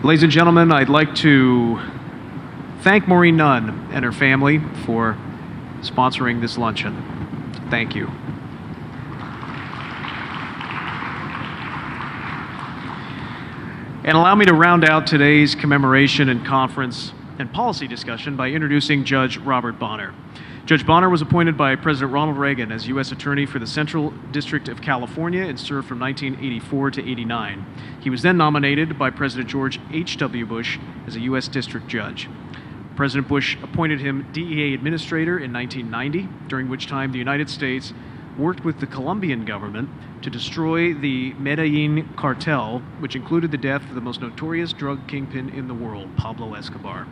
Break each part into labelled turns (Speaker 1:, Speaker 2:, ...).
Speaker 1: Ladies and gentlemen, I'd like to thank Maureen Nunn and her family for sponsoring this luncheon. Thank you. And allow me to round out today's commemoration and conference and policy discussion by introducing Judge Robert Bonner. Judge Bonner was appointed by President Ronald Reagan as U.S. Attorney for the Central District of California and served from 1984 to 89. He was then nominated by President George H.W. Bush as a U.S. District Judge. President Bush appointed him DEA Administrator in 1990, during which time the United States worked with the Colombian government to destroy the Medellin cartel, which included the death of the most notorious drug kingpin in the world, Pablo Escobar.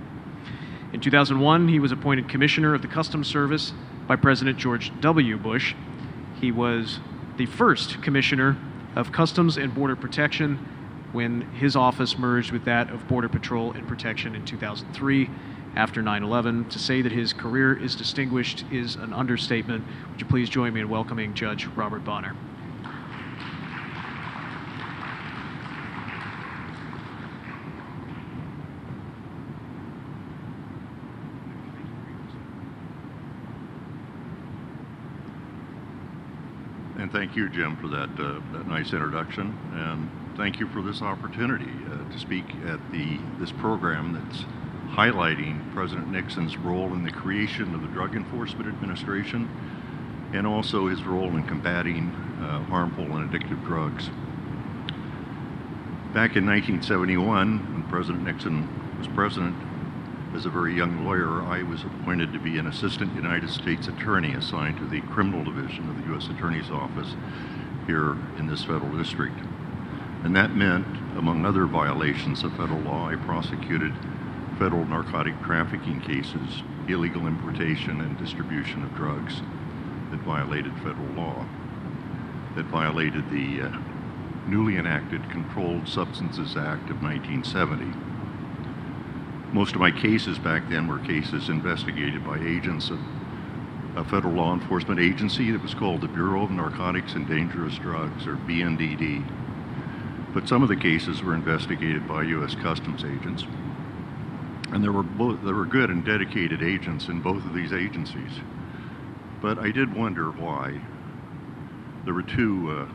Speaker 1: In 2001, he was appointed Commissioner of the Customs Service by President George W. Bush. He was the first Commissioner of Customs and Border Protection when his office merged with that of Border Patrol and Protection in 2003 after 9/11. To say that his career is distinguished is an understatement. Would you please join me in welcoming Judge Robert Bonner?
Speaker 2: And thank you, Jim, for that nice introduction, and thank you for this opportunity to speak at this program that's highlighting President Nixon's role in the creation of the Drug Enforcement Administration and also his role in combating harmful and addictive drugs. Back in 1971, when President Nixon was president, as a very young lawyer, I was appointed to be an Assistant United States Attorney assigned to the Criminal Division of the U.S. Attorney's Office here in this federal district. And that meant, among other violations of federal law, I prosecuted federal narcotic trafficking cases, illegal importation and distribution of drugs that violated federal law, that violated the newly enacted Controlled Substances Act of 1970. Most of my cases back then were cases investigated by agents of a federal law enforcement agency that was called the Bureau of Narcotics and Dangerous Drugs, or BNDD. But some of the cases were investigated by U.S. Customs agents. And there were good and dedicated agents in both of these agencies. But I did wonder why there were two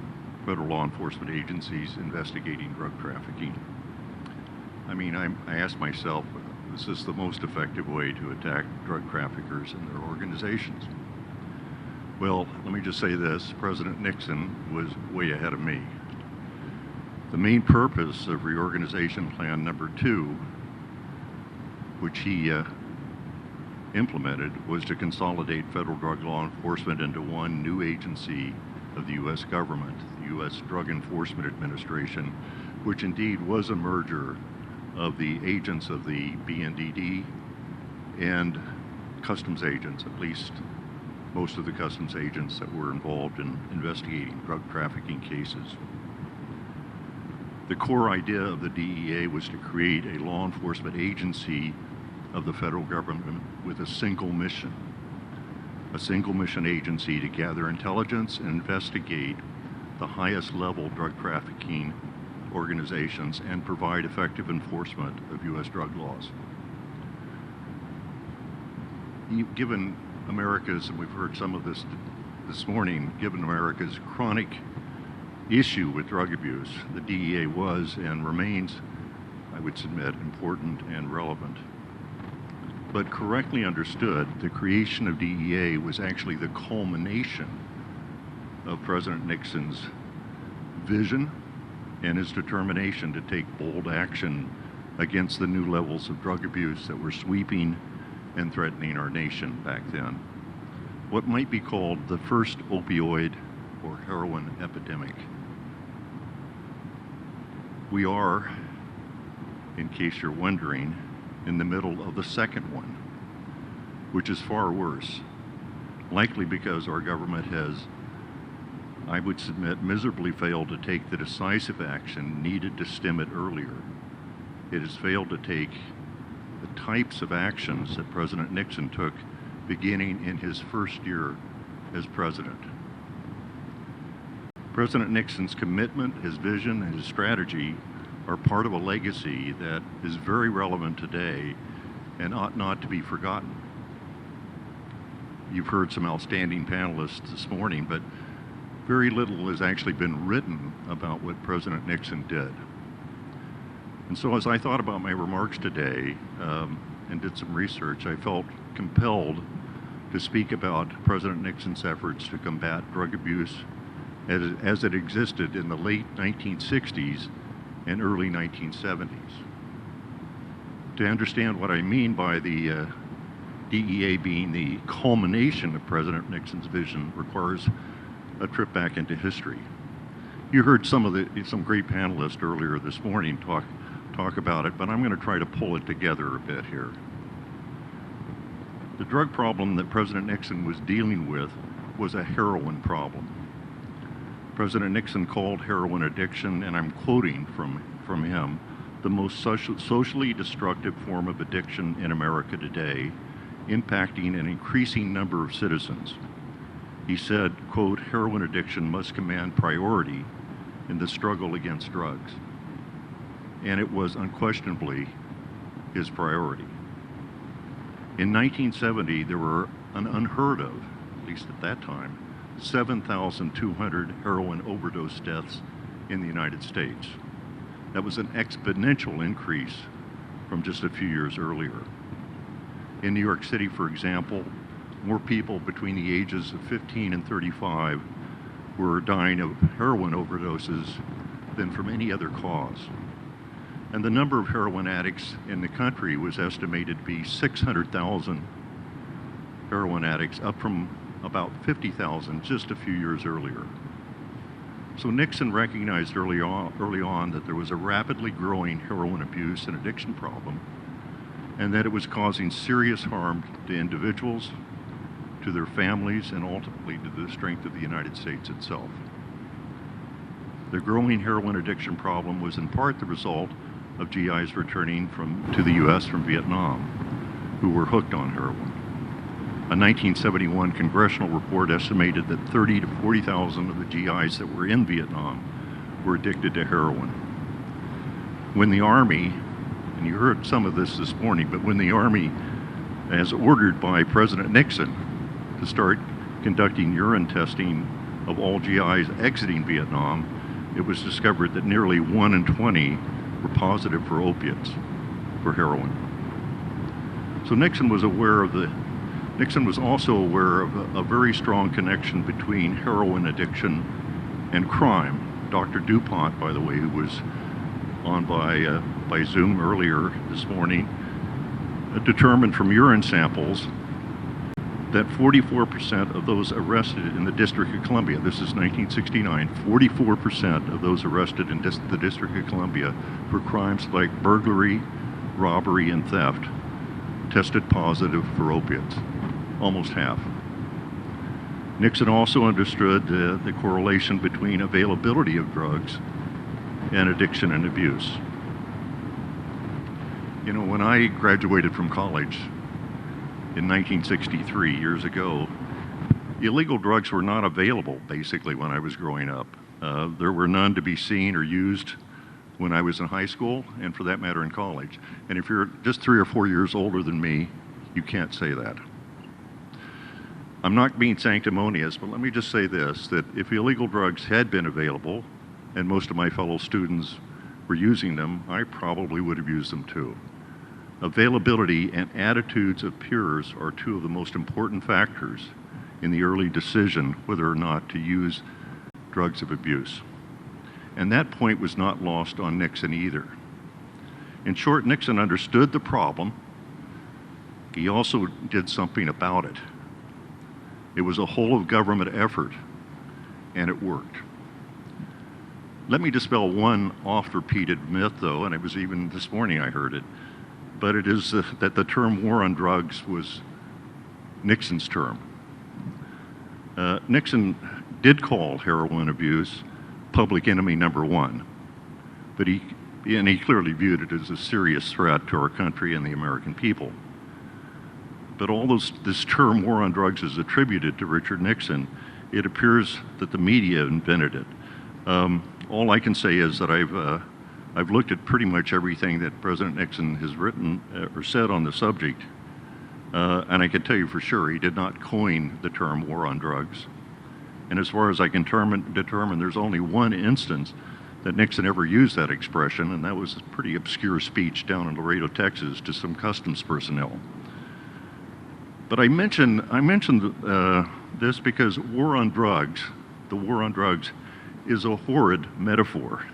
Speaker 2: federal law enforcement agencies investigating drug trafficking. I mean, I asked myself, is this the most effective way to attack drug traffickers and their organizations? Well, let me just say this, President Nixon was way ahead of me. The main purpose of Reorganization Plan Number 2, which he implemented, was to consolidate federal drug law enforcement into one new agency of the U.S. government, the U.S. Drug Enforcement Administration, which indeed was a merger of the agents of the BNDD and customs agents, at least most of the customs agents that were involved in investigating drug trafficking cases. The core idea of the DEA was to create a law enforcement agency of the federal government with a single mission agency to gather intelligence and investigate the highest level drug trafficking organizations and provide effective enforcement of U.S. drug laws. Given America's, and we've heard some of this morning, given America's chronic issue with drug abuse, the DEA was and remains, I would submit, important and relevant. But correctly understood, the creation of DEA was actually the culmination of President Nixon's vision and his determination to take bold action against the new levels of drug abuse that were sweeping and threatening our nation back then. What might be called the first opioid or heroin epidemic. We are, in case you're wondering, in the middle of the second one, which is far worse, likely because our government has, I would submit, miserably failed to take the decisive action needed to stem it earlier. It has failed to take the types of actions that President Nixon took beginning in his first year as president. President Nixon's commitment, his vision, and his strategy are part of a legacy that is very relevant today and ought not to be forgotten. You've heard some outstanding panelists this morning, but very little has actually been written about what President Nixon did. And so as I thought about my remarks today and did some research, I felt compelled to speak about President Nixon's efforts to combat drug abuse as it existed in the late 1960s and early 1970s. To understand what I mean by the DEA being the culmination of President Nixon's vision requires a trip back into history. You heard some great panelists earlier this morning talk about it, but I'm going to try to pull it together a bit here. The drug problem that President Nixon was dealing with was a heroin problem. President Nixon called heroin addiction, and I'm quoting from him, the most socially destructive form of addiction in America today, impacting an increasing number of citizens. He said, quote, heroin addiction must command priority in the struggle against drugs. And it was unquestionably his priority. In 1970, there were an unheard of, at least at that time, 7,200 heroin overdose deaths in the United States. That was an exponential increase from just a few years earlier. In New York City, for example, more people between the ages of 15 and 35 were dying of heroin overdoses than from any other cause. And the number of heroin addicts in the country was estimated to be 600,000 heroin addicts, up from about 50,000 just a few years earlier. So Nixon recognized early on that there was a rapidly growing heroin abuse and addiction problem, and that it was causing serious harm to individuals, to their families, and ultimately to the strength of the United States itself. The growing heroin addiction problem was in part the result of GIs returning to the U.S. from Vietnam who were hooked on heroin. A 1971 congressional report estimated that 30 to 40,000 of the GIs that were in Vietnam were addicted to heroin. When the Army, and you heard some of this morning, but when the Army, as ordered by President Nixon, to start conducting urine testing of all GIs exiting Vietnam, it was discovered that nearly 1 in 20 were positive for opiates, for heroin. So Nixon was also aware of a very strong connection between heroin addiction and crime. Dr. DuPont, by the way, who was on by Zoom earlier this morning, determined from urine samples that 44% of those arrested in the District of Columbia, this is 1969, 44% of those arrested in the District of Columbia for crimes like burglary, robbery, and theft tested positive for opiates, almost half. Nixon also understood the correlation between availability of drugs and addiction and abuse. You know, when I graduated from college in 1963, years ago, illegal drugs were not available, basically, when I was growing up. There were none to be seen or used when I was in high school, and for that matter in college. And if you're just 3 or 4 years older than me, you can't say that. I'm not being sanctimonious, but let me just say this, that if illegal drugs had been available, and most of my fellow students were using them, I probably would have used them too. Availability and attitudes of peers are two of the most important factors in the early decision whether or not to use drugs of abuse. And that point was not lost on Nixon either. In short, Nixon understood the problem. He also did something about it. It was a whole of government effort, and it worked. Let me dispel one oft-repeated myth, though, and it was even this morning I heard it, but it is that the term war on drugs was Nixon's term. Nixon did call heroin abuse public enemy number one, but he clearly viewed it as a serious threat to our country and the American people. But this term war on drugs is attributed to Richard Nixon. It appears that the media invented it. All I can say is that I've I've looked at pretty much everything that President Nixon has written or said on the subject, and I can tell you for sure he did not coin the term war on drugs. And as far as I can determine, there's only one instance that Nixon ever used that expression, and that was a pretty obscure speech down in Laredo, Texas, to some customs personnel. But I mentioned this because the war on drugs is a horrid metaphor,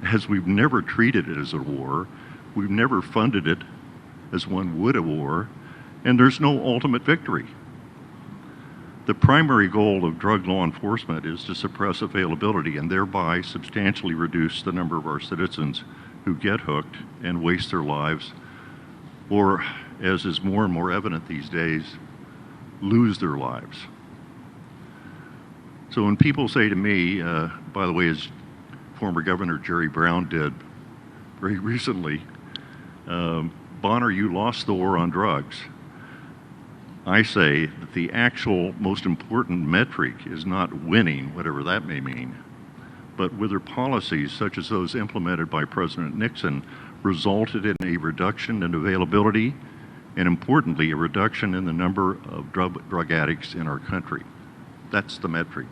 Speaker 2: as we've never treated it as a war, we've never funded it as one would a war, and there's no ultimate victory. The primary goal of drug law enforcement is to suppress availability and thereby substantially reduce the number of our citizens who get hooked and waste their lives, or, as is more and more evident these days, lose their lives. So when people say to me, by the way, as former Governor Jerry Brown did very recently, Bonner, you lost the war on drugs. I say that the actual most important metric is not winning, whatever that may mean, but whether policies such as those implemented by President Nixon resulted in a reduction in availability and, importantly, a reduction in the number of drug addicts in our country. That's the metric.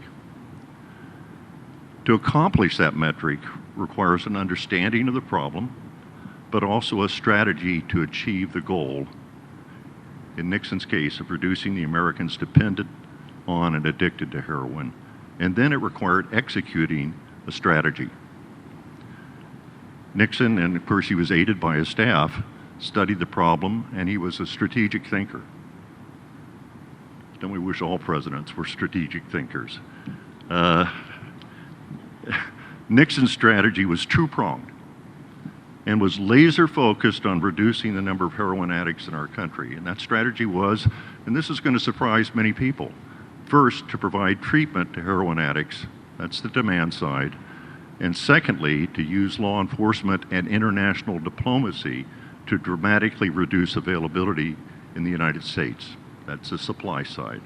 Speaker 2: To accomplish that metric requires an understanding of the problem, but also a strategy to achieve the goal, in Nixon's case, of reducing the Americans dependent on and addicted to heroin. And then it required executing a strategy. Nixon, and of course he was aided by his staff, studied the problem, and he was a strategic thinker. Don't we wish all presidents were strategic thinkers? Nixon's strategy was two-pronged and was laser-focused on reducing the number of heroin addicts in our country. And that strategy was, and this is going to surprise many people, first, to provide treatment to heroin addicts. That's the demand side. And secondly, to use law enforcement and international diplomacy to dramatically reduce availability in the United States. That's the supply side.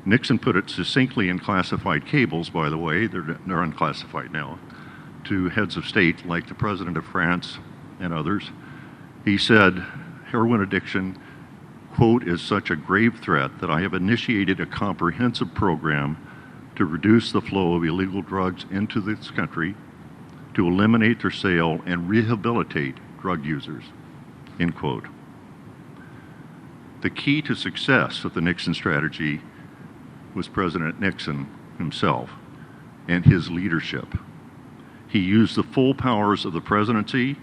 Speaker 2: Nixon put it succinctly in classified cables, by the way, they're unclassified now, to heads of state like the President of France and others. He said, heroin addiction, quote, is such a grave threat that I have initiated a comprehensive program to reduce the flow of illegal drugs into this country, to eliminate their sale and rehabilitate drug users, end quote. The key to success of the Nixon strategy was President Nixon himself and his leadership. He used the full powers of the presidency,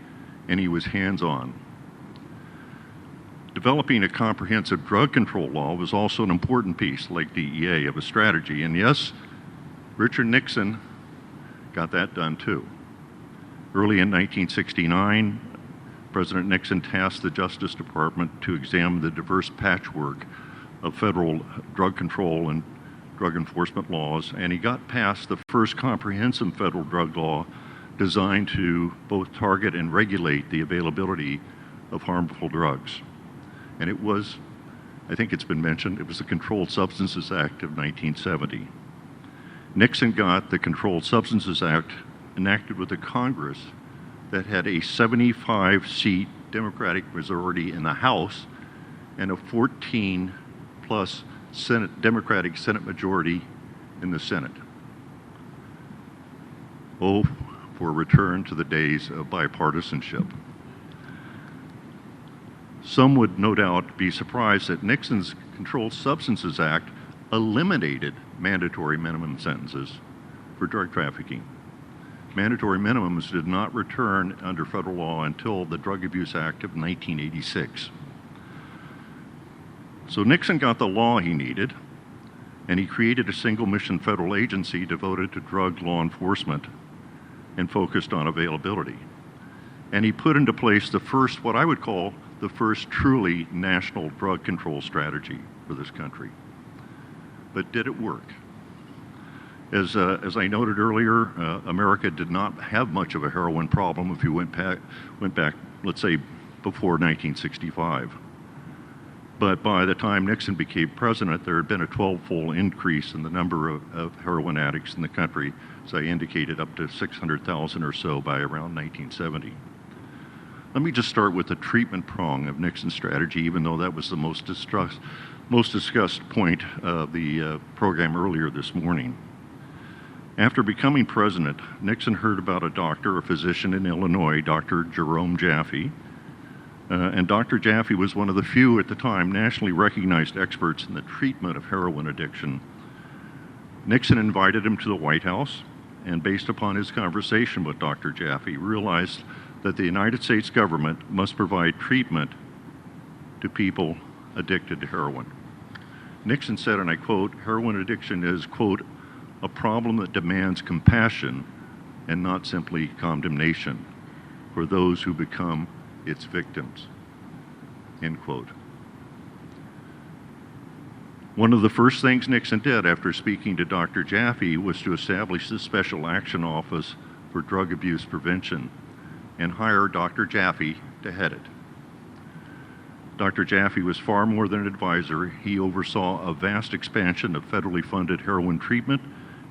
Speaker 2: and he was hands-on. Developing a comprehensive drug control law was also an important piece, like DEA, of a strategy. And yes, Richard Nixon got that done too. Early in 1969, President Nixon tasked the Justice Department to examine the diverse patchwork of federal drug control and drug enforcement laws, and he got passed the first comprehensive federal drug law designed to both target and regulate the availability of harmful drugs. And it was, I think it's been mentioned, it was the Controlled Substances Act of 1970. Nixon got the Controlled Substances Act enacted with a Congress that had a 75-seat Democratic majority in the House and a 14-plus Democratic Senate majority in the Senate. Oh, for a return to the days of bipartisanship. Some would no doubt be surprised that Nixon's Controlled Substances Act eliminated mandatory minimum sentences for drug trafficking. Mandatory minimums did not return under federal law until the Drug Abuse Act of 1986. So Nixon got the law he needed, and he created a single mission federal agency devoted to drug law enforcement and focused on availability. And he put into place the first, what I would call the first truly national drug control strategy for this country. But did it work? As I noted earlier, America did not have much of a heroin problem if you went back, let's say, before 1965. But by the time Nixon became president, there had been a 12-fold increase in the number of heroin addicts in the country as I indicated, up to 600,000 or so by around 1970. Let me just start with the treatment prong of Nixon's strategy, even though that was the most discussed point of the program earlier this morning. After becoming president, Nixon heard about a physician in Illinois, Dr. Jerome Jaffe, and Dr. Jaffe was one of the few at the time nationally recognized experts in the treatment of heroin addiction. Nixon invited him to the White House, and based upon his conversation with Dr. Jaffe, realized that the United States government must provide treatment to people addicted to heroin. Nixon said, and I quote, "Heroin addiction is, quote, a problem that demands compassion and not simply condemnation for those who become its victims," end quote. One of the first things Nixon did after speaking to Dr. Jaffe was to establish the Special Action Office for Drug Abuse Prevention and hire Dr. Jaffe to head it. Dr. Jaffe was far more than an advisor. He oversaw a vast expansion of federally funded heroin treatment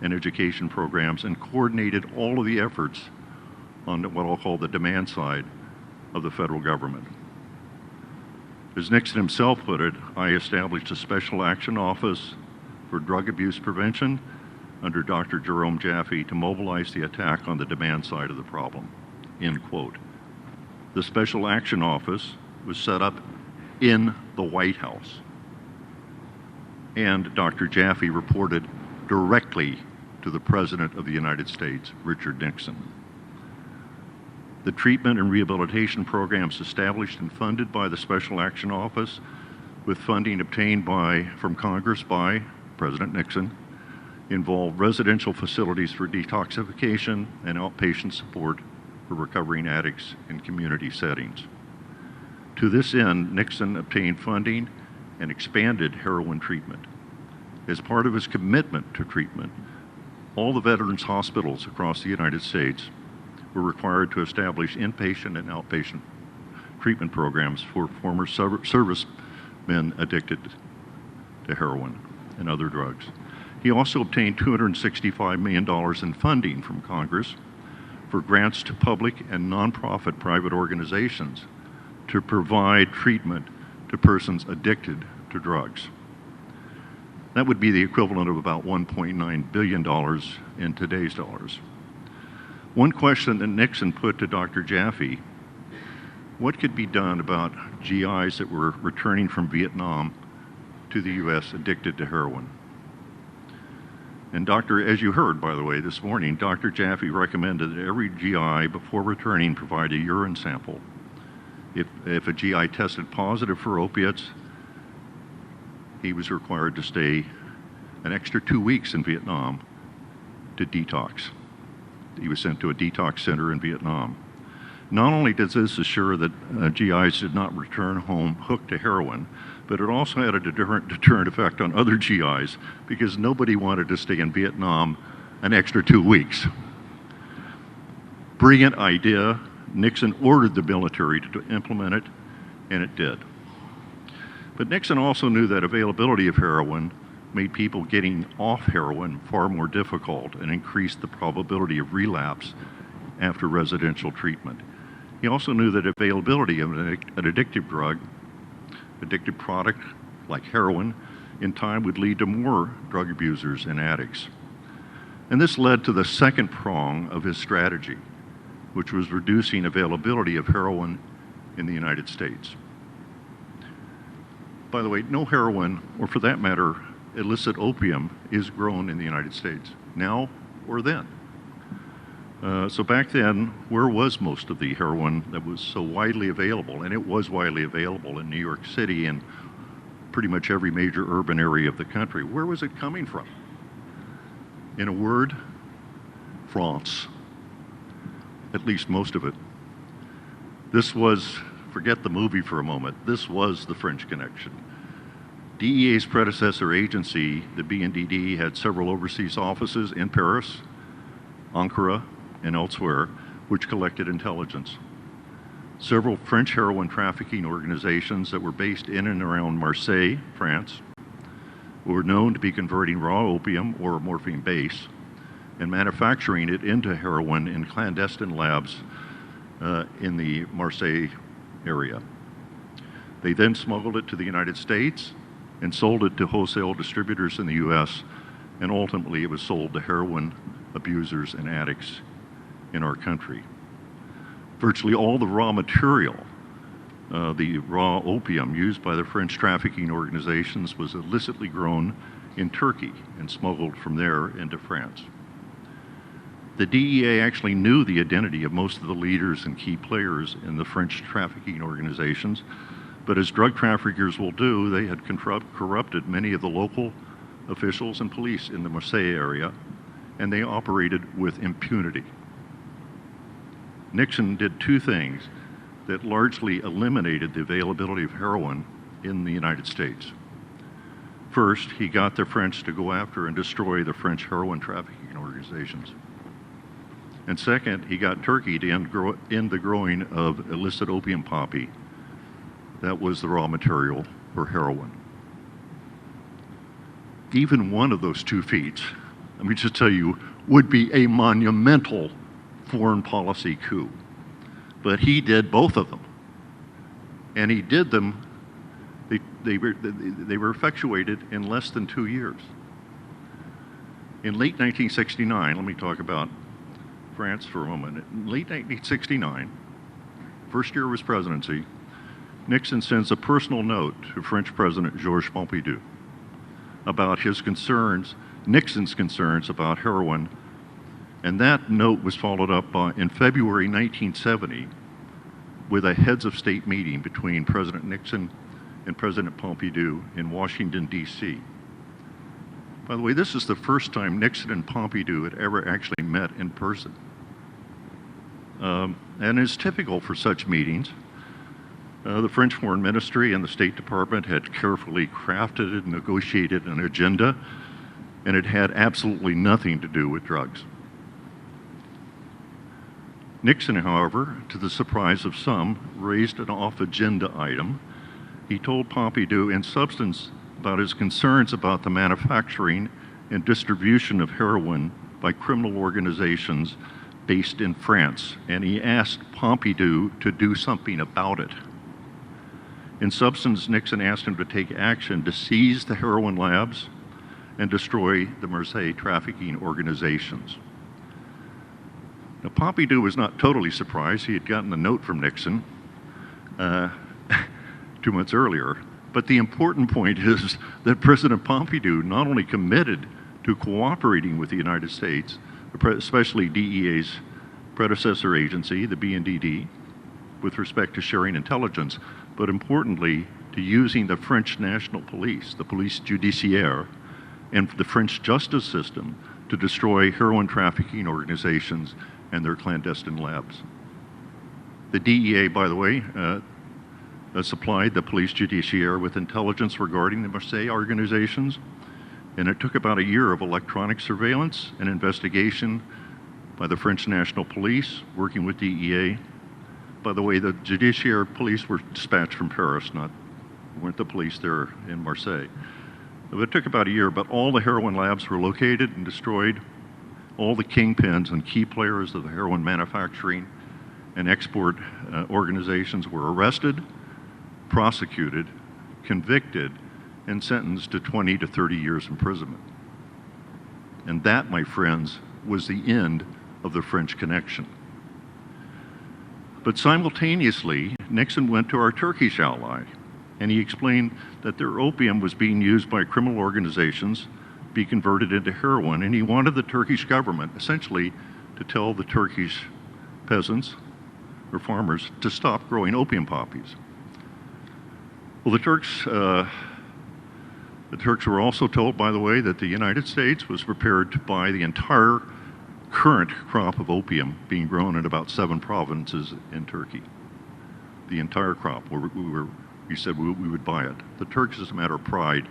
Speaker 2: and education programs and coordinated all of the efforts on what I'll call the demand side of the federal government. As Nixon himself put it, I established a Special Action Office for Drug Abuse Prevention under Dr. Jerome Jaffe to mobilize the attack on the demand side of the problem, end quote. The Special Action Office was set up in the White House, and Dr. Jaffe reported directly to the President of the United States, Richard Nixon. The treatment and rehabilitation programs established and funded by the Special Action Office, with funding obtained from Congress by President Nixon, involved residential facilities for detoxification and outpatient support for recovering addicts in community settings. To this end, Nixon obtained funding and expanded heroin treatment. As part of his commitment to treatment, all the veterans' hospitals across the United States were required to establish inpatient and outpatient treatment programs for former servicemen addicted to heroin and other drugs. He also obtained $265 million in funding from Congress for grants to public and nonprofit private organizations to provide treatment to persons addicted to drugs. That would be the equivalent of about $1.9 billion in today's dollars. One question that Nixon put to Dr. Jaffe: what could be done about GIs that were returning from Vietnam to the U.S. addicted to heroin? And as you heard, by the way, this morning, Dr. Jaffe recommended that every GI before returning provide a urine sample. If a GI tested positive for opiates, he was required to stay an extra 2 weeks in Vietnam to detox. He was sent to a detox center in Vietnam. Not only does this assure that GIs did not return home hooked to heroin, but it also had a deterrent effect on other GIs because nobody wanted to stay in Vietnam an extra 2 weeks. Brilliant idea. Nixon ordered the military to implement it, and it did. But Nixon also knew that availability of heroin made people getting off heroin far more difficult and increased the probability of relapse after residential treatment. He also knew that availability of an addictive product like heroin in time would lead to more drug abusers and addicts. And this led to the second prong of his strategy, which was reducing availability of heroin in the United States. By the way, no heroin, or for that matter, illicit opium, is grown in the United States, now or then. So back then, where was most of the heroin that was so widely available? And it was widely available in New York City and pretty much every major urban area of the country. Where was it coming from? In a word, France. At least most of it. This was, forget the movie for a moment, this was the French Connection. DEA's predecessor agency, the BNDD, had several overseas offices in Paris, Ankara, and elsewhere, which collected intelligence. Several French heroin trafficking organizations that were based in and around Marseille, France, were known to be converting raw opium or morphine base and manufacturing it into heroin in clandestine labs in the Marseille area. They then smuggled it to the United States and sold it to wholesale distributors in the US, and ultimately it was sold to heroin abusers and addicts in our country. Virtually all the raw material, the raw opium used by the French trafficking organizations, was illicitly grown in Turkey and smuggled from there into France. The DEA actually knew the identity of most of the leaders and key players in the French trafficking organizations, but as drug traffickers will do, they had corrupted many of the local officials and police in the Marseille area, and they operated with impunity. Nixon did two things that largely eliminated the availability of heroin in the United States. First, he got the French to go after and destroy the French heroin trafficking organizations. And second, he got Turkey to end the growing of illicit opium poppy. That was the raw material for heroin. Even one of those two feats, let me just tell you, would be a monumental foreign policy coup. But he did both of them. And he did them, they were effectuated in less than 2 years. In late 1969, let me talk about France for a moment. In late 1969, first year of his presidency, Nixon sends a personal note to French President Georges Pompidou about his concerns, Nixon's concerns about heroin, and that note was followed up in February 1970 with a heads of state meeting between President Nixon and President Pompidou in Washington, D.C. By the way, this is the first time Nixon and Pompidou had ever actually met in person. And as typical for such meetings, the French Foreign Ministry and the State Department had carefully crafted and negotiated an agenda, and it had absolutely nothing to do with drugs. Nixon, however, to the surprise of some, raised an off-agenda item. He told Pompidou in substance about his concerns about the manufacturing and distribution of heroin by criminal organizations based in France, and he asked Pompidou to do something about it. In substance, Nixon asked him to take action to seize the heroin labs and destroy the Marseille trafficking organizations. Now, Pompidou was not totally surprised. He had gotten a note from Nixon 2 months earlier. But the important point is that President Pompidou not only committed to cooperating with the United States, especially DEA's predecessor agency, the BNDD, with respect to sharing intelligence, but importantly, to using the French national police, the police judiciaire, and the French justice system to destroy heroin trafficking organizations and their clandestine labs. The DEA, by the way, supplied the police judiciaire with intelligence regarding the Marseille organizations, and it took about a year of electronic surveillance and investigation by the French National Police, working with DEA. By the way, the judiciaire police were dispatched from Paris, weren't the police there in Marseille. It took about a year, but all the heroin labs were located and destroyed. All the kingpins and key players of the heroin manufacturing and export organizations were arrested, prosecuted, convicted, and sentenced to 20 to 30 years imprisonment. And that, my friends, was the end of the French connection. But simultaneously, Nixon went to our Turkish ally, and he explained that their opium was being used by criminal organizations, be converted into heroin, and he wanted the Turkish government essentially to tell the Turkish peasants or farmers to stop growing opium poppies. Well, the Turks were also told, by the way, that the United States was prepared to buy the entire current crop of opium being grown in about 7 provinces in Turkey. The entire crop. We said we would buy it. The Turks, as a matter of pride,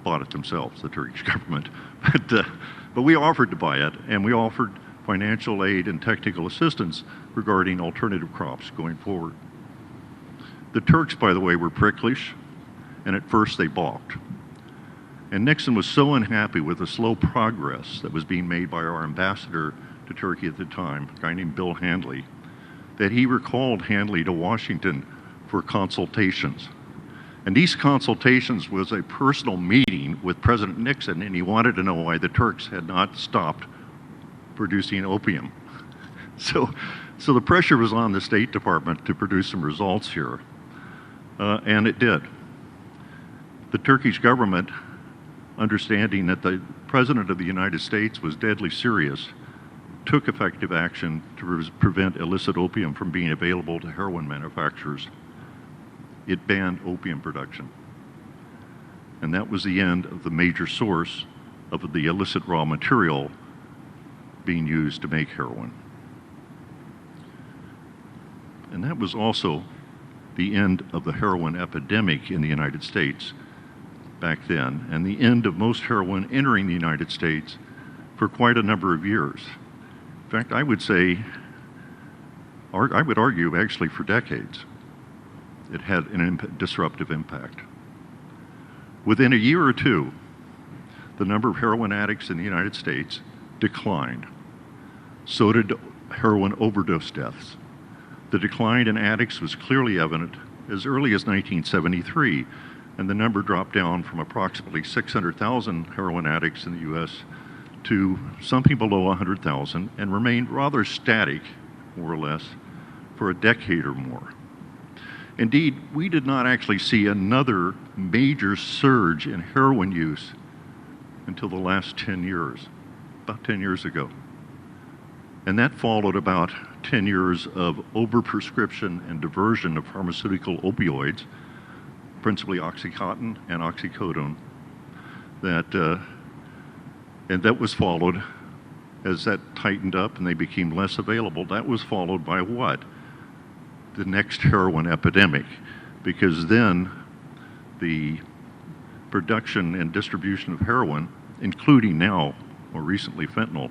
Speaker 2: bought it themselves, the Turkish government. But we offered to buy it, and we offered financial aid and technical assistance regarding alternative crops going forward. The Turks, by the way, were pricklish, and at first they balked. And Nixon was so unhappy with the slow progress that was being made by our ambassador to Turkey at the time, a guy named Bill Handley, that he recalled Handley to Washington for consultations. And these consultations was a personal meeting with President Nixon, and he wanted to know why the Turks had not stopped producing opium. So the pressure was on the State Department to produce some results here, and it did. The Turkish government, understanding that the President of the United States was deadly serious, took effective action to prevent illicit opium from being available to heroin manufacturers. It banned opium production. And that was the end of the major source of the illicit raw material being used to make heroin. And that was also the end of the heroin epidemic in the United States back then, and the end of most heroin entering the United States for quite a number of years. In fact, I would argue actually for decades. It had an disruptive impact. Within a year or two, the number of heroin addicts in the United States declined. So did heroin overdose deaths. The decline in addicts was clearly evident as early as 1973, and the number dropped down from approximately 600,000 heroin addicts in the U.S. to something below 100,000 and remained rather static, more or less, for a decade or more. Indeed, we did not actually see another major surge in heroin use until the last 10 years, about 10 years ago. And that followed about 10 years of overprescription and diversion of pharmaceutical opioids, principally Oxycontin and oxycodone, and that was followed, as that tightened up and they became less available, that was followed by what? The next heroin epidemic, because then the production and distribution of heroin, including now, more recently, fentanyl,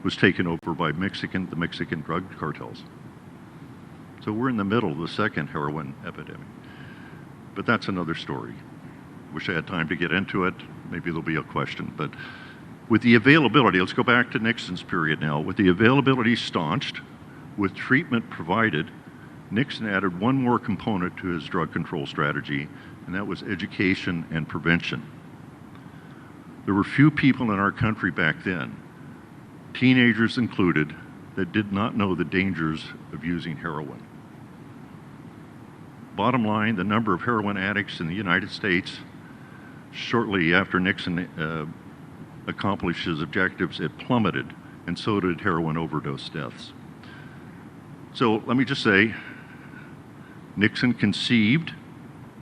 Speaker 2: was taken over by the Mexican drug cartels. So we're in the middle of the second heroin epidemic. But that's another story. Wish I had time to get into it. Maybe there'll be a question. But with the availability, let's go back to Nixon's period now. With the availability staunched, with treatment provided, Nixon added one more component to his drug control strategy, and that was education and prevention. There were few people in our country back then, teenagers included, that did not know the dangers of using heroin. Bottom line, the number of heroin addicts in the United States, shortly after Nixon accomplished his objectives, it plummeted, and so did heroin overdose deaths. So let me just say,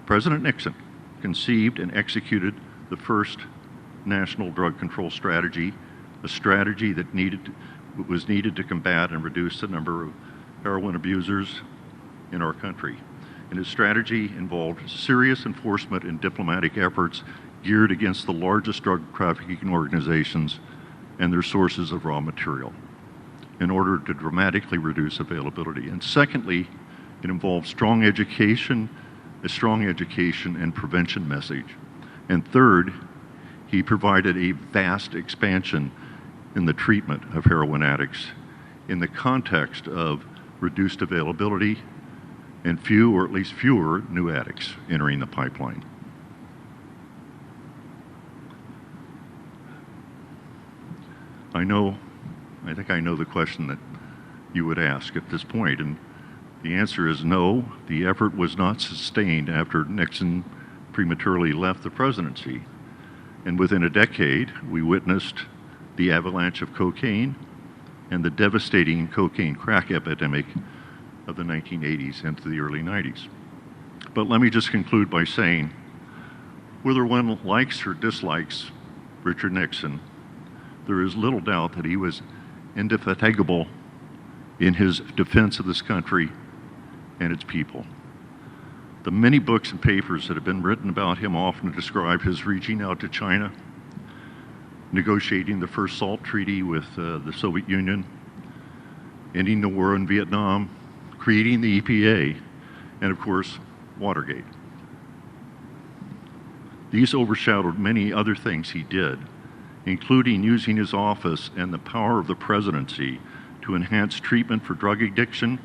Speaker 2: President Nixon conceived and executed the first national drug control strategy, a strategy that was needed to combat and reduce the number of heroin abusers in our country. And his strategy involved serious enforcement and diplomatic efforts geared against the largest drug trafficking organizations and their sources of raw material in order to dramatically reduce availability. And secondly, it involved a strong education and prevention message. And third, he provided a vast expansion in the treatment of heroin addicts in the context of reduced availability and few, or at least fewer, new addicts entering the pipeline. I think I know the question that you would ask at this point, and the answer is no, the effort was not sustained after Nixon prematurely left the presidency. And within a decade, we witnessed the avalanche of cocaine and the devastating cocaine crack epidemic of the 1980s into the early 90s. But let me just conclude by saying, whether one likes or dislikes Richard Nixon, there is little doubt that he was indefatigable in his defense of this country and its people. The many books and papers that have been written about him often describe his reaching out to China, negotiating the first SALT treaty with the Soviet Union, ending the war in Vietnam, creating the EPA, and of course, Watergate. These overshadowed many other things he did, including using his office and the power of the presidency to enhance treatment for drug addiction,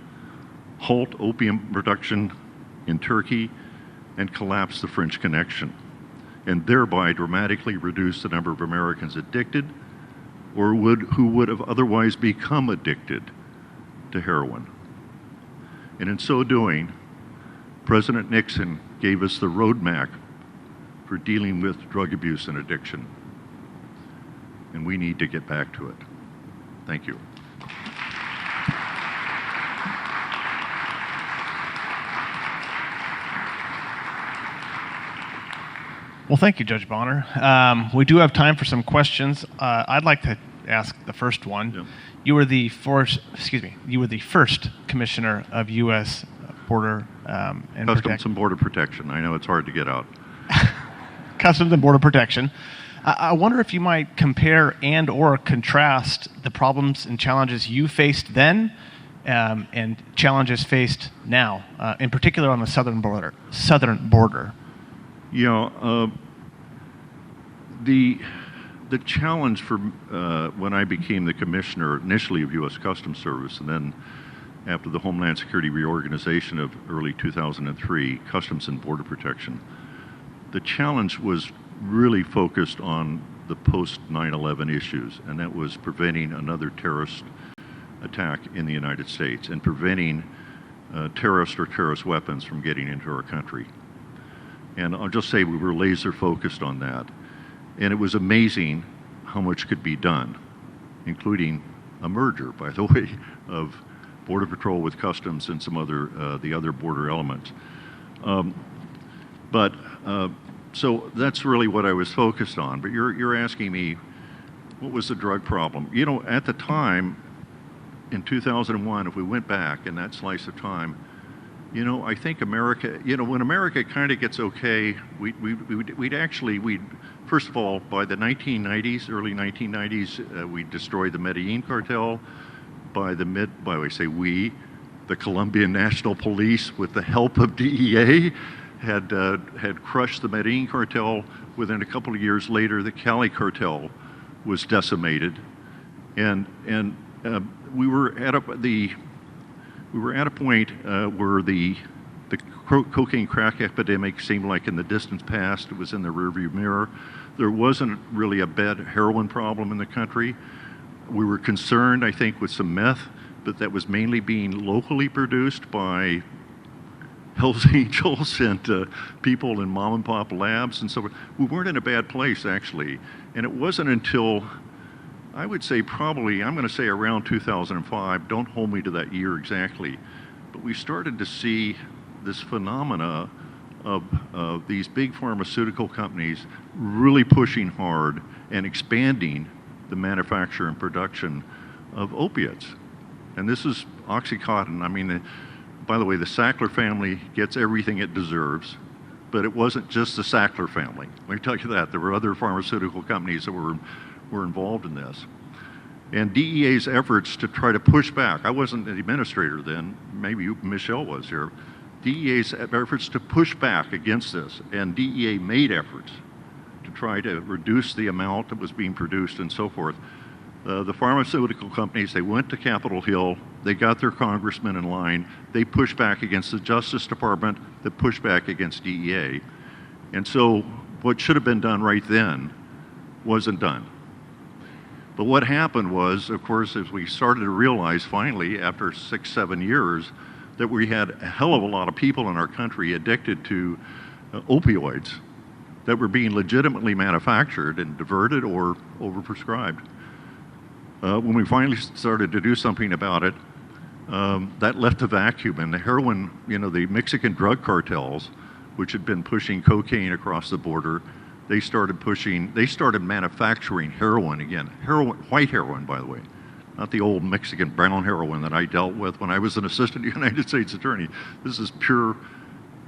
Speaker 2: halt opium production in Turkey, and collapse the French Connection, and thereby dramatically reduce the number of Americans addicted or who would have otherwise become addicted to heroin. And in so doing, President Nixon gave us the roadmap for dealing with drug abuse and addiction. And we need to get back to it. Thank you.
Speaker 3: Well, thank you, Judge Bonner. We do have time for some questions. I'd like to ask the first one.
Speaker 2: Yeah.
Speaker 3: You were the first commissioner of U.S. Border and
Speaker 2: Customs and Border Protection. I know it's hard to get out.
Speaker 3: Customs and Border Protection. I wonder if you might compare and or contrast the problems and challenges you faced then and challenges faced now, in particular on the southern border.
Speaker 2: Yeah, the challenge for when I became the commissioner initially of U.S. Customs Service, and then after the Homeland Security reorganization of early 2003, Customs and Border Protection, the challenge was really focused on the post 9/11 issues, and that was preventing another terrorist attack in the United States and preventing terrorist or terrorist weapons from getting into our country. And I'll just say we were laser focused on that. And it was amazing how much could be done, including a merger, by the way, of Border Patrol with Customs and some other, the other border elements. So that's really what I was focused on. But you're asking me, what was the drug problem? You know, at the time, in 2001, if we went back in that slice of time, you know, I think America, you know, when America kind of gets okay, we'd first of all, by the 1990s, early 1990s, we destroyed the Medellin cartel. The Colombian National Police, with the help of DEA, had crushed the Medellin cartel. Within a couple of years later, the Cali cartel was decimated, and we were at a point where the cocaine crack epidemic seemed like in the distant past. It was in the rearview mirror. There wasn't really a bad heroin problem in the country. We were concerned, I think, with some meth, but that was mainly being locally produced by Hells Angels and people in mom and pop labs and so forth. We weren't in a bad place, actually. And it wasn't until, I would say probably, I'm going to say around 2005, don't hold me to that year exactly, but we started to see this phenomena of these big pharmaceutical companies really pushing hard and expanding the manufacture and production of opiates. And this is OxyContin. I mean, by the way, the Sackler family gets everything it deserves, but it wasn't just the Sackler family. Let me tell you that. There were other pharmaceutical companies that were involved in this. And DEA's efforts to try to push back, I wasn't an administrator then, maybe Michelle was here, DEA's efforts to push back against this, and DEA made efforts to try to reduce the amount that was being produced and so forth. The pharmaceutical companies, they went to Capitol Hill, they got their congressmen in line, they pushed back against the Justice Department, that pushed back against DEA. And so what should have been done right then wasn't done. But what happened was, of course, as we started to realize finally after 6-7 years that we had a hell of a lot of people in our country addicted to opioids that were being legitimately manufactured and diverted or overprescribed. When we finally started to do something about it, that left a vacuum, and the heroin, you know, the Mexican drug cartels, which had been pushing cocaine across the border, they started manufacturing heroin again. White heroin, by the way, not the old Mexican brown heroin that I dealt with when I was an assistant United States attorney. This is pure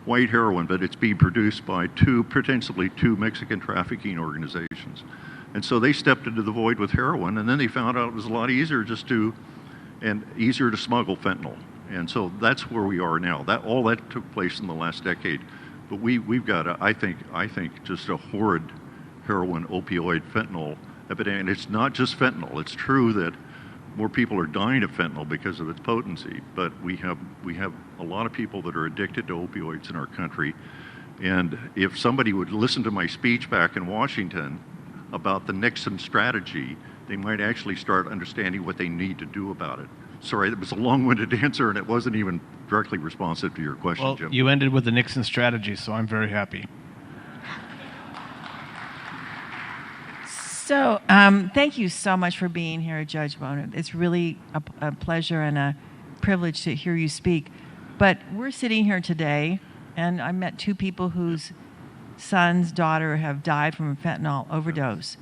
Speaker 2: white heroin, but it's being produced by potentially two Mexican trafficking organizations. And so they stepped into the void with heroin, and then they found out it was a lot easier easier to smuggle fentanyl. And so that's where we are now. All that took place in the last decade. But we've got, I think, just a horrid heroin, opioid, fentanyl epidemic. And it's not just fentanyl. It's true that more people are dying of fentanyl because of its potency, but we have a lot of people that are addicted to opioids in our country. And if somebody would listen to my speech back in Washington about the Nixon strategy, they might actually start understanding what they need to do about it. Sorry, that was a long-winded answer, and it wasn't even directly responsive to your question,
Speaker 3: Well,
Speaker 2: Jim.
Speaker 3: you ended with the Nixon strategy, so I'm very happy.
Speaker 4: So, thank you so much for being here, Judge Bonner. It's really a pleasure and a privilege to hear you speak. But we're sitting here today, and I met two people whose son's daughter have died from a fentanyl overdose.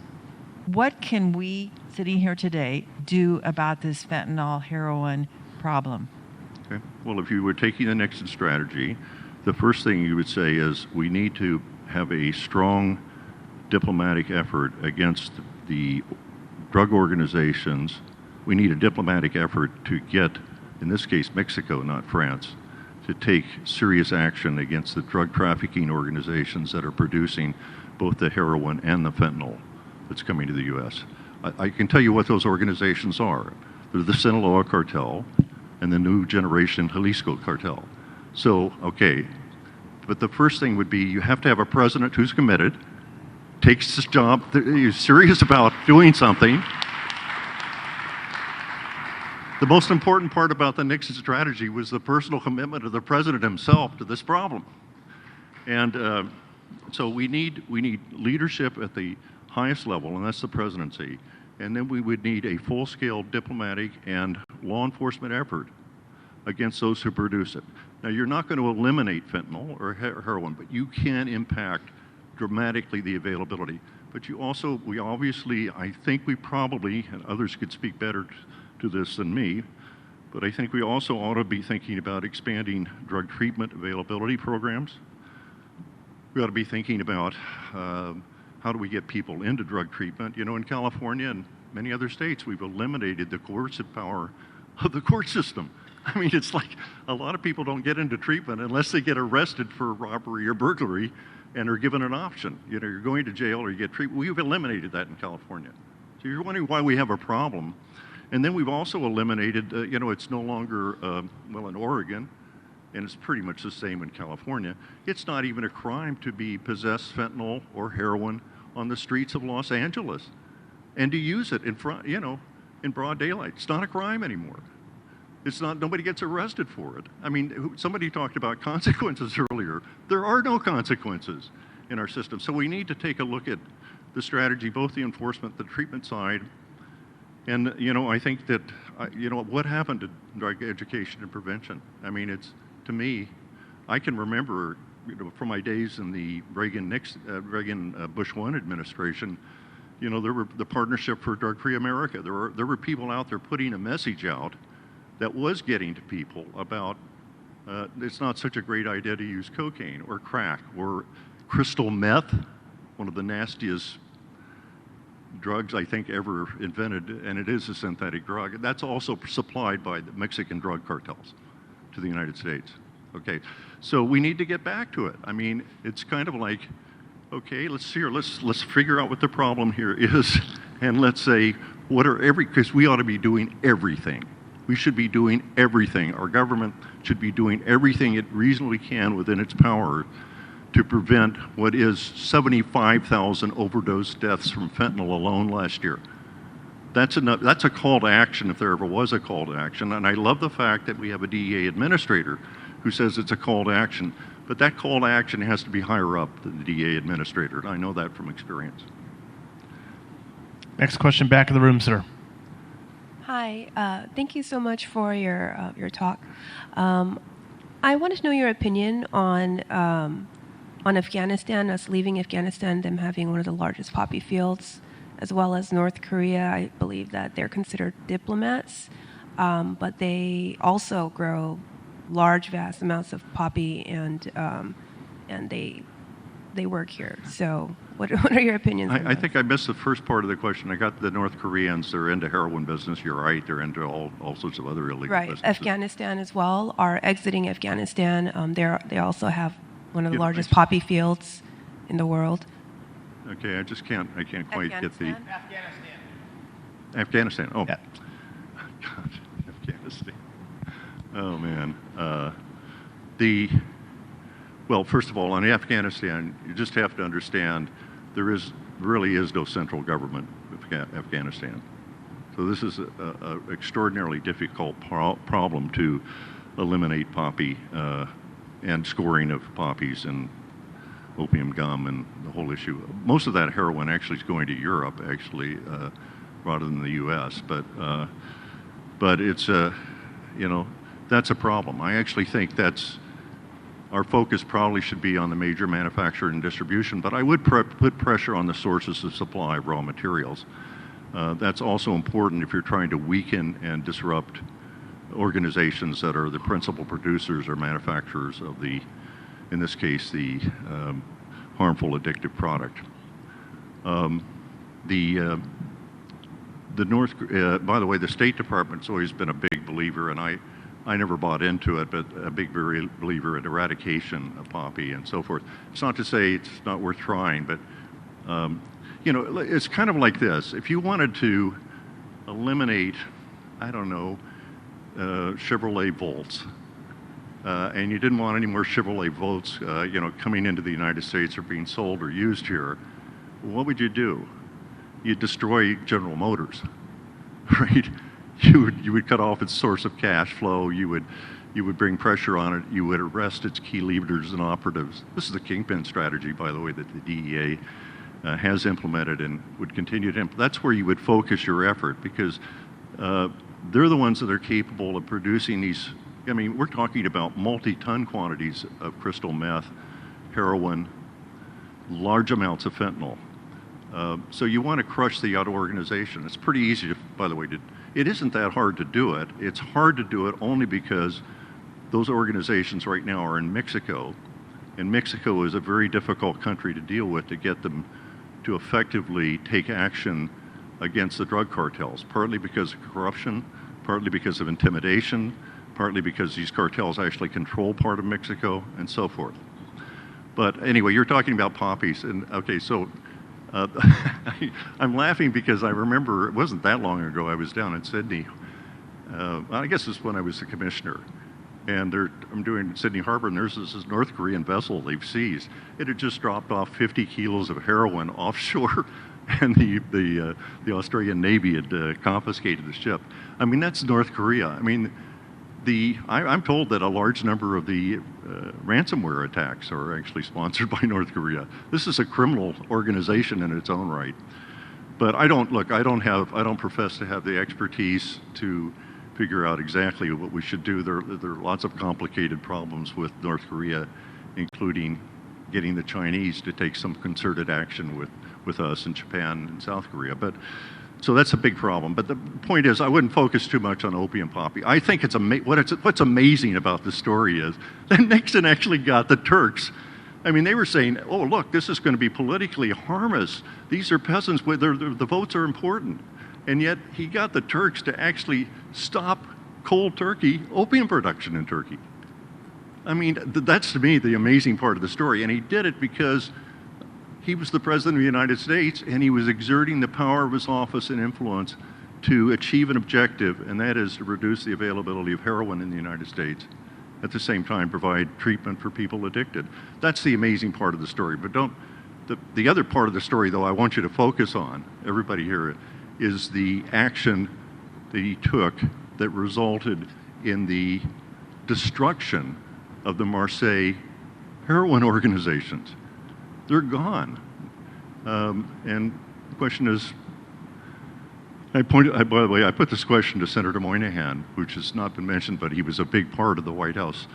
Speaker 4: What can we, sitting here today, do about this fentanyl heroin problem?
Speaker 2: Okay. Well, if you were taking the Nixon strategy, the first thing you would say is we need to have a strong diplomatic effort against the drug organizations. We need a diplomatic effort to get, in this case, Mexico, not France, to take serious action against the drug trafficking organizations that are producing both the heroin and the fentanyl that's coming to the U.S. I can tell you what those organizations are. They're the Sinaloa cartel and the New Generation Jalisco cartel. So, okay, but the first thing would be you have to have a president who's committed, takes this job, is serious about doing something. The most important part about the Nixon strategy was the personal commitment of the president himself to this problem. And so we need leadership at the highest level, and that's the presidency. And then we would need a full-scale diplomatic and law enforcement effort against those who produce it. Now, you're not going to eliminate fentanyl or heroin, but you can impact dramatically the availability. But we obviously, I think we probably, and others could speak better to this than me, but I think we also ought to be thinking about expanding drug treatment availability programs. We ought to be thinking about how do we get people into drug treatment. You know, in California and many other states, we've eliminated the coercive power of the court system. I mean, it's like a lot of people don't get into treatment unless they get arrested for robbery or burglary and are given an option. You know, you're going to jail or you get treatment. We've eliminated that in California. So you're wondering why we have a problem. And then we've also eliminated, it's no longer, in Oregon, and it's pretty much the same in California, it's not even a crime to be possess fentanyl or heroin on the streets of Los Angeles and to use it in broad daylight. It's not a crime anymore. It's not, nobody gets arrested for it. I mean, somebody talked about consequences earlier. There are no consequences in our system. So we need to take a look at the strategy, both the enforcement, the treatment side. And, I think that, what happened to drug education and prevention? I mean, to me, I can remember, from my days in the Reagan Bush 1 administration, there were the Partnership for Drug-Free America. There were people out there putting a message out that was getting to people about it's not such a great idea to use cocaine or crack or crystal meth, one of the nastiest drugs I think ever invented, and it is a synthetic drug. That's also supplied by the Mexican drug cartels to the United States. Okay, so we need to get back to it. I mean, it's kind of like, okay, let's figure out what the problem here is, and let's say because we ought to be doing everything. We should be doing everything. Our government should be doing everything it reasonably can within its power to prevent what is 75,000 overdose deaths from fentanyl alone last year. That's enough. That's a call to action if there ever was a call to action. And I love the fact that we have a DEA administrator who says it's a call to action. But that call to action has to be higher up than the DEA administrator. And I know that from experience.
Speaker 3: Next question, back in the room, sir.
Speaker 5: Hi, thank you so much for your talk. I wanted to know your opinion on Afghanistan, us leaving Afghanistan, them having one of the largest poppy fields, as well as North Korea. I believe that they're considered diplomats, but they also grow large, vast amounts of poppy, and they work here. So what are your opinions on that?
Speaker 2: I think I missed the first part of the question. I got the North Koreans, they're into heroin business. You're right, they're into all sorts of other illegal businesses.
Speaker 5: Afghanistan as well are exiting Afghanistan. They also have one of the
Speaker 2: Yeah,
Speaker 5: largest poppy fields in the world.
Speaker 2: Okay, I can't quite get the...
Speaker 5: Afghanistan.
Speaker 2: Afghanistan, oh.
Speaker 3: Yeah.
Speaker 2: God, Afghanistan. Oh, man. Well, first of all, on Afghanistan, you just have to understand really is no central government of Afghanistan. So this is an extraordinarily difficult problem to eliminate poppy and scoring of poppies and opium gum and the whole issue. Most of that heroin actually is going to Europe, actually, rather than the U.S. But it's that's a problem. I actually think our focus probably should be on the major manufacturer and distribution, but I would put pressure on the sources of supply of raw materials. That's also important if you're trying to weaken and disrupt organizations that are the principal producers or manufacturers of in this case, the harmful addictive product. By the way, the State Department's always been a big believer, and I never bought into it, but a big believer in eradication of poppy and so forth. It's not to say it's not worth trying, but it's kind of like this. If you wanted to eliminate, I don't know, Chevrolet Volts, and you didn't want any more Chevrolet Volts, coming into the United States or being sold or used here, what would you do? You'd destroy General Motors, right? You would cut off its source of cash flow. You would bring pressure on it. You would arrest its key leaders and operatives. This is the kingpin strategy, by the way, that the DEA has implemented and would continue to implement. That's where you would focus your effort, because they're the ones that are capable of producing these. I mean, we're talking about multi-ton quantities of crystal meth, heroin, large amounts of fentanyl. So you want to crush the other organization. It's pretty easy, by the way, it isn't that hard to do it. It's hard to do it only because those organizations right now are in Mexico, and Mexico is a very difficult country to deal with to get them to effectively take action against the drug cartels, partly because of corruption, partly because of intimidation, partly because these cartels actually control part of Mexico, and so forth. But anyway, you're talking about poppies, and okay, so I'm laughing because I remember it wasn't that long ago I was down in Sydney. I guess it's when I was the commissioner. And I'm doing Sydney Harbor, and there's this North Korean vessel they've seized. It had just dropped off 50 kilos of heroin offshore, and the Australian Navy had confiscated the ship. I mean, that's North Korea. I mean, I'm told that a large number of the ransomware attacks are actually sponsored by North Korea. This is a criminal organization in its own right. But I don't profess to have the expertise to figure out exactly what we should do. There are lots of complicated problems with North Korea, including getting the Chinese to take some concerted action with us and Japan and South Korea. So that's a big problem. But the point is, I wouldn't focus too much on opium poppy. I think what's amazing about this story is that Nixon actually got the Turks. I mean, they were saying, oh, look, this is going to be politically harmless. These are peasants. The votes are important. And yet he got the Turks to actually stop cold turkey opium production in Turkey. I mean, that's to me the amazing part of the story. And he did it because he was the president of the United States, and he was exerting the power of his office and influence to achieve an objective, and that is to reduce the availability of heroin in the United States. At the same time, provide treatment for people addicted. That's the amazing part of the story. But the other part of the story, though, I want you to focus on, everybody here, is the action that he took that resulted in the destruction of the Marseille heroin organizations. They're gone. And the question is, by the way, I put this question to Senator Moynihan, which has not been mentioned, but he was a big part of the White House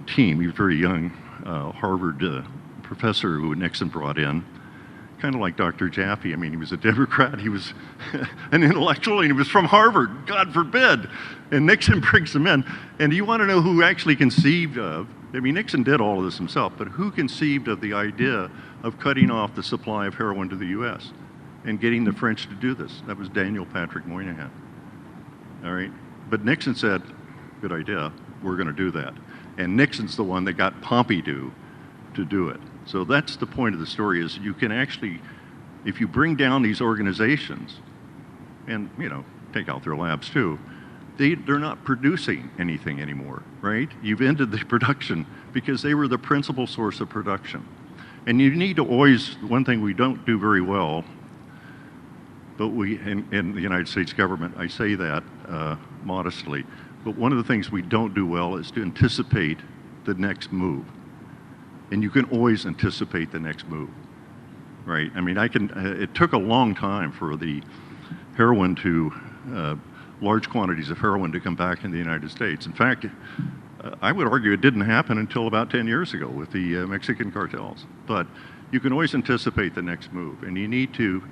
Speaker 2: team. He was a very young Harvard professor who Nixon brought in, kind of like Dr. Jaffe. I mean, he was a Democrat, he was an intellectual, and he was from Harvard, God forbid. And Nixon brings him in. And do you want to know who actually conceived of, I mean, Nixon did all of this himself, but who conceived of the idea of cutting off the supply of heroin to the U.S. and getting the French to do this? That was Daniel Patrick Moynihan. All right? But Nixon said, good idea, we're going to do that. And Nixon's the one that got Pompidou to do it. So that's the point of the story, is you can actually, if you bring down these organizations and, take out their labs too, they're not producing anything anymore, right? You've ended the production because they were the principal source of production. And you need to always, one thing we don't do very well, but in the United States government, I say that modestly, but one of the things we don't do well is to anticipate the next move. And you can always anticipate the next move, right? I mean, it took a long time for the heroin large quantities of heroin to come back in the United States. In fact, I would argue it didn't happen until about 10 years ago with the Mexican cartels. But you can always anticipate the next move, and you need to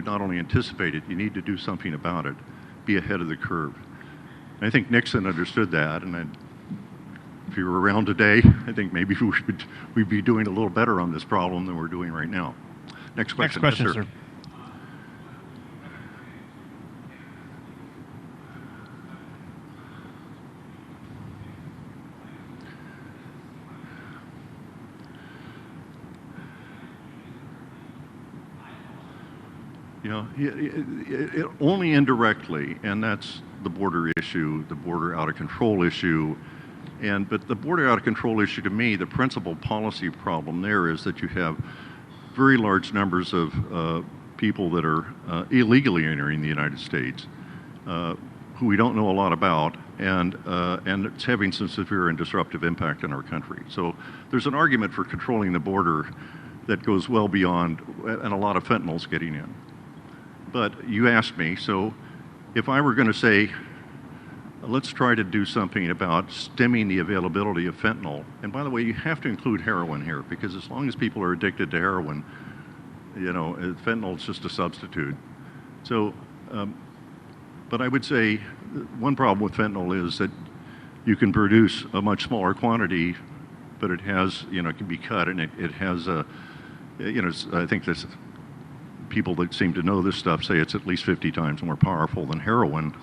Speaker 2: not only anticipate it, you need to do something about it, be ahead of the curve. And I think Nixon understood that, and if you were around today, I think maybe we'd be doing a little better on this problem than we're doing right now. Next question.
Speaker 3: Next question,
Speaker 2: Yes,
Speaker 3: sir.
Speaker 2: Only indirectly, and that's the border issue, the border out of control issue. But the border out of control issue, to me, the principal policy problem there is that you have very large numbers of people that are illegally entering the United States, who we don't know a lot about, and it's having some severe and disruptive impact in our country. So there's an argument for controlling the border that goes well beyond, and a lot of fentanyl's getting in. But you asked me, so if I were going to say, let's try to do something about stemming the availability of fentanyl, and by the way, you have to include heroin here, because as long as people are addicted to heroin, fentanyl is just a substitute. So, but I would say one problem with fentanyl is that you can produce a much smaller quantity, but it has, it can be cut, and it has I think this, people that seem to know this stuff say it's at least 50 times more powerful than heroin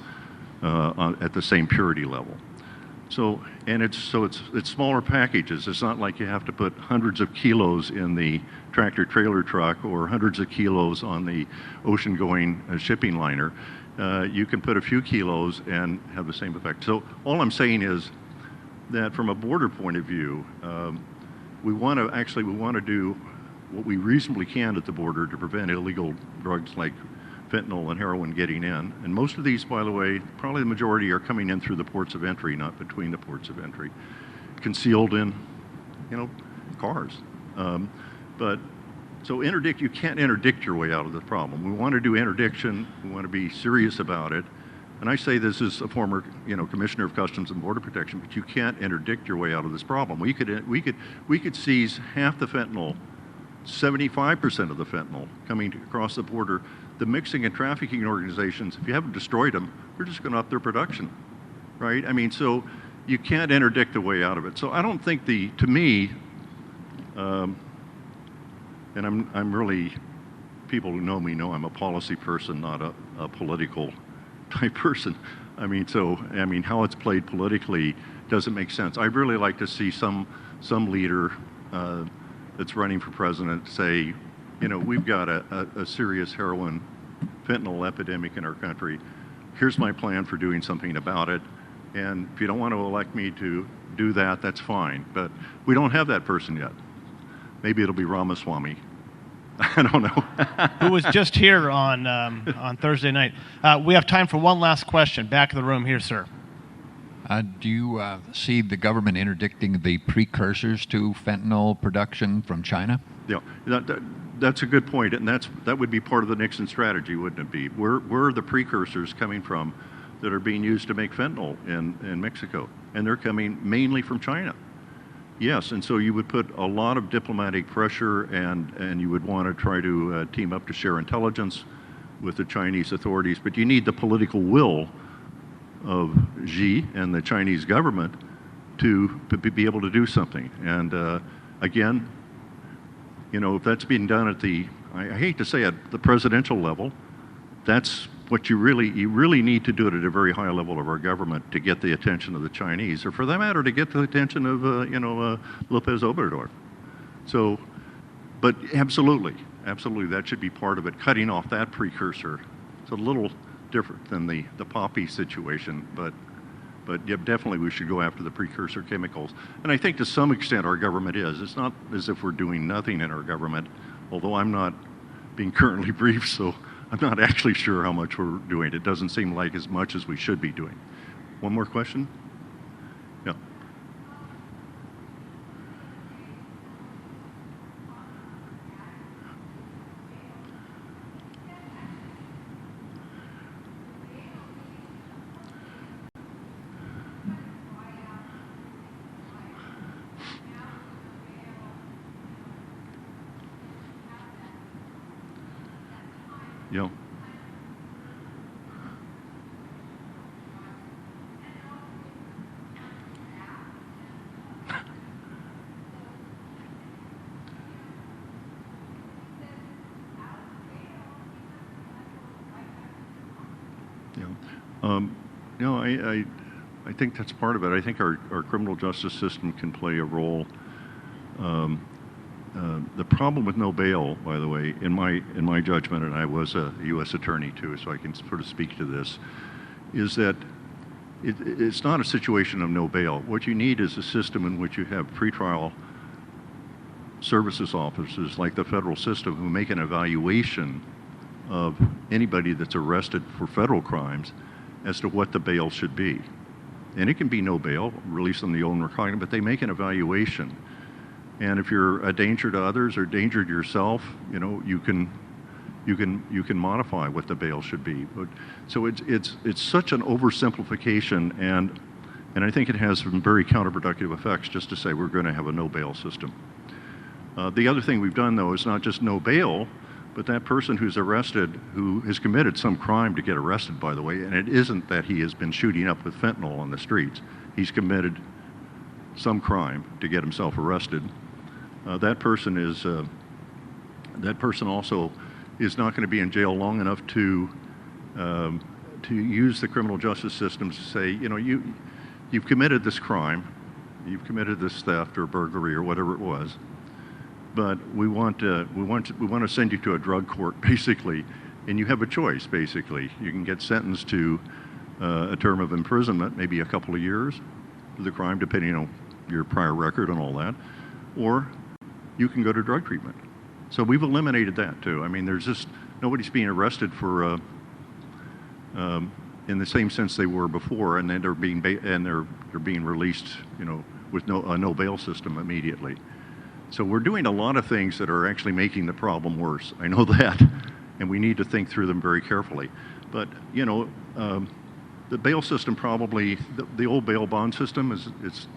Speaker 2: at the same purity level. So it's smaller packages. It's not like you have to put hundreds of kilos in the tractor trailer truck or hundreds of kilos on the ocean-going shipping liner. You can put a few kilos and have the same effect. So all I'm saying is that from a border point of view, we want to do what we reasonably can at the border to prevent illegal drugs like fentanyl and heroin getting in. And most of these, by the way, probably the majority are coming in through the ports of entry, not between the ports of entry, concealed in, cars. But so you can't interdict your way out of the problem. We want to do interdiction. We want to be serious about it. And I say this as a former, Commissioner of Customs and Border Protection, but you can't interdict your way out of this problem. We could seize half the fentanyl, 75% of the fentanyl coming across the border. The mixing and trafficking organizations, if you haven't destroyed them, they're just going to up their production, right? I mean, so you can't interdict a way out of it. So I don't think to me, and I'm really, people who know me know I'm a policy person, not a political type person. I mean, how it's played politically doesn't make sense. I'd really like to see some leader that's running for president say, we've got a serious heroin fentanyl epidemic in our country. Here's my plan for doing something about it. And if you don't want to elect me to do that, that's fine. But we don't have that person yet. Maybe it'll be Ramaswamy. I don't know.
Speaker 3: Who was just here on Thursday night. We have time for one last question. Back of the room here, sir.
Speaker 6: Do you see the government interdicting the precursors to fentanyl production from China?
Speaker 2: Yeah, that's a good point, and that would be part of the Nixon strategy, wouldn't it be? Where are the precursors coming from that are being used to make fentanyl in Mexico? And they're coming mainly from China. Yes, and so you would put a lot of diplomatic pressure, and you would want to try to team up to share intelligence with the Chinese authorities, but you need the political will of Xi and the Chinese government to be able to do something. And again, if that's being done at I hate to say at the presidential level, that's what you really need to do it at a very high level of our government to get the attention of the Chinese, or for that matter, to get the attention of Lopez Obrador. So, but absolutely, that should be part of it. Cutting off that precursor. It's a little different than the poppy situation, but yeah, definitely we should go after the precursor chemicals. And I think to some extent our government is. It's not as if we're doing nothing in our government, although I'm not being currently briefed, so I'm not actually sure how much we're doing. It doesn't seem like as much as we should be doing. One more question? Yeah. Yeah. I think that's part of it. I think our criminal justice system can play a role. The problem with no bail, by the way, in my judgment, and I was a U.S. attorney too, so I can sort of speak to this, is that it's not a situation of no bail. What you need is a system in which you have pretrial services officers like the federal system who make an evaluation of anybody that's arrested for federal crimes as to what the bail should be. And it can be no bail, release on the own recognition, but they make an evaluation. And if you're a danger to others or danger to yourself, you can modify what the bail should be. But, so it's such an oversimplification, and I think it has some very counterproductive effects just to say we're going to have a no bail system. The other thing we've done though is not just no bail, but that person who's arrested, who has committed some crime to get arrested, by the way, and it isn't that he has been shooting up with fentanyl on the streets. He's committed some crime to get himself arrested. That person also is not going to be in jail long enough to use the criminal justice system to say, you've committed this crime, you've committed this theft or burglary or whatever it was, but we want to send you to a drug court, basically, and you have a choice, basically. You can get sentenced to a term of imprisonment, maybe a couple of years for the crime, depending on your prior record and all that, or you can go to drug treatment. So we've eliminated that too. I mean, there's just nobody's being arrested for in the same sense they were before, and then they're being released, with a no bail system immediately. So we're doing a lot of things that are actually making the problem worse. I know that, and we need to think through them very carefully. But the bail system probably, the old bail bond system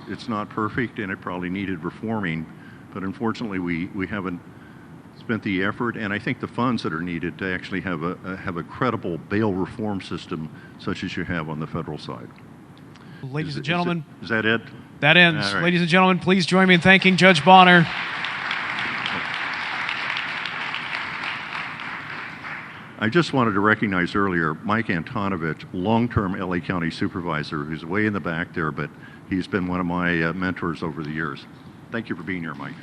Speaker 2: it's not perfect, and it probably needed reforming. But unfortunately, we haven't spent the effort, and I think the funds that are needed to actually have a credible bail reform system such as you have on the federal side.
Speaker 1: Ladies and gentlemen,
Speaker 2: is that it?
Speaker 1: That ends.
Speaker 2: All right.
Speaker 1: Ladies and gentlemen, please join me in thanking Judge Bonner.
Speaker 2: I just wanted to recognize earlier Mike Antonovich, long-term LA County supervisor, who's way in the back there, but he's been one of my mentors over the years. Thank you for being here, Mike.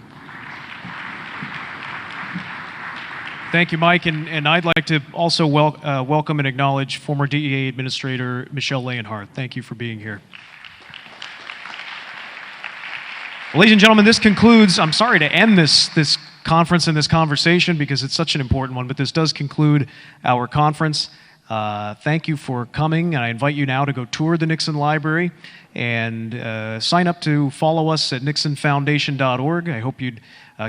Speaker 1: Thank you, Mike, and I'd like to also welcome and acknowledge former DEA Administrator Michelle Leonhardt. Thank you for being here. Ladies and gentlemen, this concludes, I'm sorry to end this conference and this conversation because it's such an important one, but this does conclude our conference. Thank you for coming, and I invite you now to go tour the Nixon Library and sign up to follow us at nixonfoundation.org. I hope you'd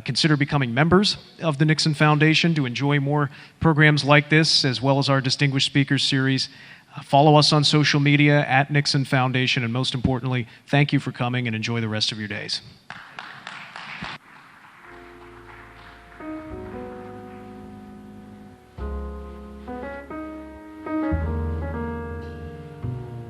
Speaker 1: consider becoming members of the Nixon Foundation to enjoy more programs like this, as well as our Distinguished Speakers Series. Follow us on social media at Nixon Foundation, and most importantly, thank you for coming and enjoy the rest of your days.